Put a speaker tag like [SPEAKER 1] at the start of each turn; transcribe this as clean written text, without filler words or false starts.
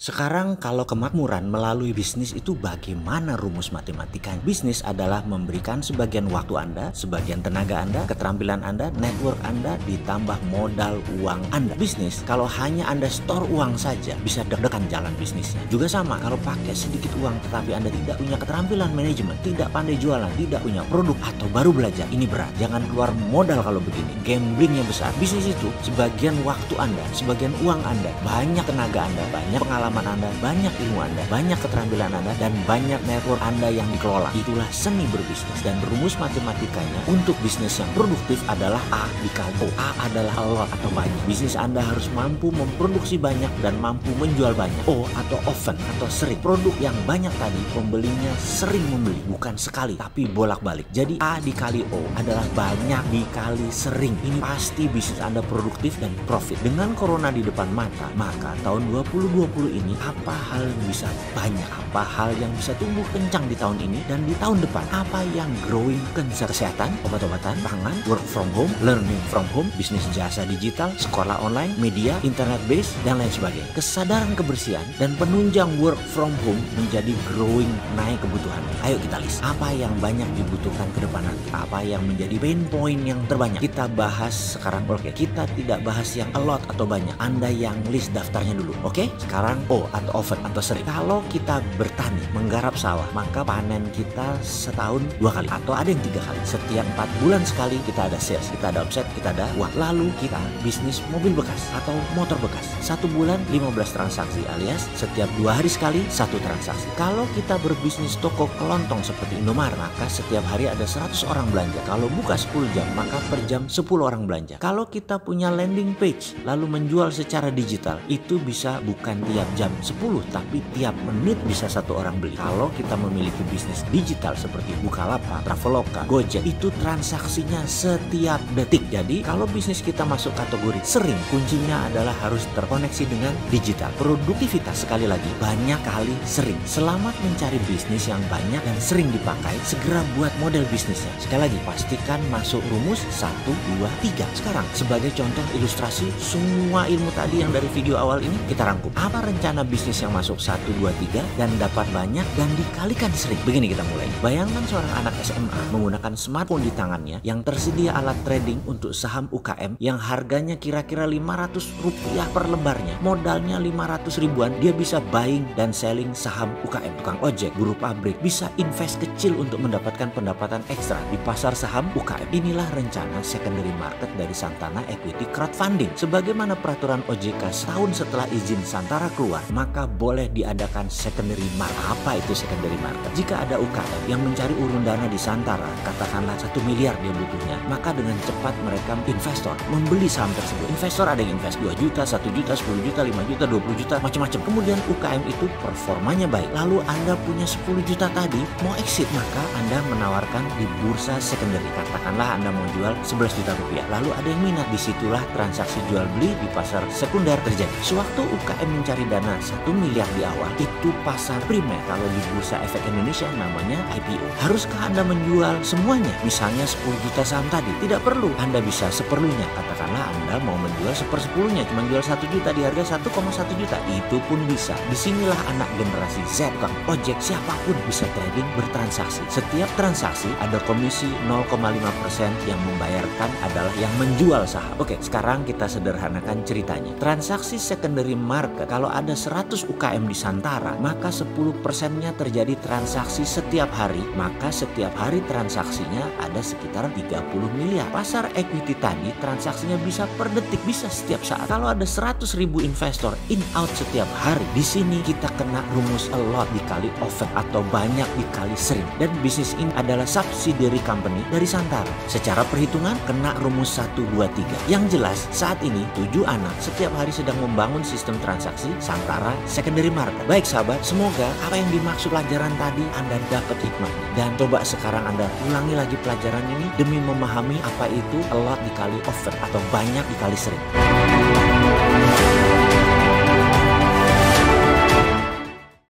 [SPEAKER 1] Sekarang kalau kemakmuran melalui bisnis itu bagaimana rumus matematikanya? Bisnis adalah memberikan sebagian waktu Anda, sebagian tenaga Anda, keterampilan Anda, network Anda, ditambah modal uang Anda. Bisnis, kalau hanya Anda store uang saja, bisa deg-degan jalan bisnisnya. Juga sama, kalau pakai sedikit uang tetapi Anda tidak punya keterampilan manajemen, tidak pandai jualan, tidak punya produk, atau baru belajar, ini berat. Jangan keluar modal kalau begini, gamblingnya besar. Bisnis itu sebagian waktu Anda, sebagian uang Anda, banyak tenaga Anda, banyak pengalaman Anda, banyak ilmu Anda, banyak keterampilan Anda, dan banyak network Anda yang dikelola. Itulah seni berbisnis. Dan rumus matematikanya untuk bisnis yang produktif adalah A dikali O. A adalah a lot atau banyak. Bisnis Anda harus mampu memproduksi banyak dan mampu menjual banyak. O atau often atau sering. Produk yang banyak tadi, pembelinya sering membeli, bukan sekali, tapi bolak-balik. Jadi A dikali O adalah banyak dikali sering. Ini pasti bisnis Anda produktif dan profit. Dengan corona di depan mata, maka tahun 2020 ini apa hal yang bisa banyak, apa hal yang bisa tumbuh kencang di tahun ini dan di tahun depan, apa yang growing kencang? Kesehatan, obat-obatan, pangan, work from home, learning from home, bisnis jasa digital, sekolah online, media, internet base, dan lain sebagainya. Kesadaran kebersihan dan penunjang work from home menjadi growing, naik kebutuhan. Ayo kita list apa yang banyak dibutuhkan ke depan nanti, apa yang menjadi pain point yang terbanyak. Kita bahas sekarang. Oke, kita tidak bahas yang a lot atau banyak. Anda yang list daftarnya dulu. Oke, sekarang O atau often atau sering. Kalau kita bertani, menggarap sawah, maka panen kita setahun 2 kali atau ada yang 3 kali. Setiap 4 bulan sekali kita ada sales, kita ada offset, kita ada uang. Lalu kita bisnis mobil bekas atau motor bekas. 1 bulan 15 transaksi alias setiap 2 hari sekali 1 transaksi. Kalau kita berbisnis toko kelontong seperti Indomaret, maka setiap hari ada 100 orang belanja. Kalau buka 10 jam, maka per jam 10 orang belanja. Kalau kita punya landing page lalu menjual secara digital, itu bisa bukan tiap jam 10 tapi tiap menit bisa 1 orang beli. Kalau kita memiliki bisnis digital seperti Bukalapak, Traveloka, Gojek, itu transaksinya setiap detik. Jadi kalau bisnis kita masuk kategori sering, kuncinya adalah harus terkoneksi dengan digital. Produktivitas sekali lagi banyak kali sering. Selamat mencari bisnis yang banyak dan sering dipakai, segera buat model bisnisnya. Sekali lagi pastikan masuk rumus 1, 2, 3. Sekarang sebagai contoh ilustrasi semua ilmu tadi yang dari video awal ini kita rangkum. Apa rencana bisnis yang masuk 1, 2, 3 dan dapat banyak dan dikalikan sering? Begini kita mulai. Bayangkan seorang anak SMA menggunakan smartphone di tangannya yang tersedia alat trading untuk saham UKM yang harganya kira-kira Rp500 per lembarnya. Modalnya 500 ribuan, dia bisa buying dan selling saham UKM. Tukang ojek, buruh pabrik, bisa invest kecil untuk mendapatkan pendapatan ekstra di pasar saham UKM. Inilah rencana secondary market dari Santana Equity Crowdfunding. Sebagaimana peraturan OJK setahun setelah izin Santara keluar, maka boleh diadakan secondary market. Apa itu secondary market? Jika ada UKM yang mencari urun dana di Santara, katakanlah 1 miliar dia butuhnya, maka dengan cepat mereka investor membeli saham tersebut. Investor ada yang invest 2 juta, 1 juta, 10 juta, 5 juta, 20 juta, macam-macam. Kemudian UKM itu performanya baik. Lalu Anda punya 10 juta tadi, mau exit, maka Anda menawarkan di bursa secondary. Katakanlah Anda mau jual 11 juta rupiah. Lalu ada yang minat, disitulah transaksi jual beli di pasar sekunder terjadi. Sewaktu UKM mencari dana 1 miliar di awal, itu pasar primer. Kalau di Bursa Efek Indonesia namanya IPO. Haruskah Anda menjual semuanya? Misalnya 10 juta saham tadi. Tidak perlu. Anda bisa seperlunya. Katakanlah Anda mau menjual 1/10-nya, cuma jual 1 juta di harga 1,1 juta. Itu pun bisa. Disinilah anak generasi Z, tukang ojek, siapapun bisa trading, bertransaksi. Setiap transaksi ada komisi 0,5% yang membayarkan adalah yang menjual saham. Oke, sekarang kita sederhanakan ceritanya. Transaksi secondary market, kalau ada 100 UKM di Santara, maka 10%-nya terjadi transaksi setiap hari, maka setiap hari transaksinya ada sekitar 30 miliar. Pasar equity tadi transaksinya bisa per detik, bisa setiap saat. Kalau ada 100 ribu investor in out setiap hari, di sini kita kena rumus a lot dikali often atau banyak dikali sering. Dan bisnis ini adalah subsidiary company dari Santara. Secara perhitungan kena rumus 1, 2, 3. Yang jelas saat ini 7 anak setiap hari sedang membangun sistem transaksi Santara secondary market. Baik sahabat, semoga apa yang dimaksud pelajaran tadi Anda dapat hikmahnya. Dan coba sekarang Anda ulangi lagi pelajaran ini demi memahami apa itu a lot dikali often atau banyak dikali sering.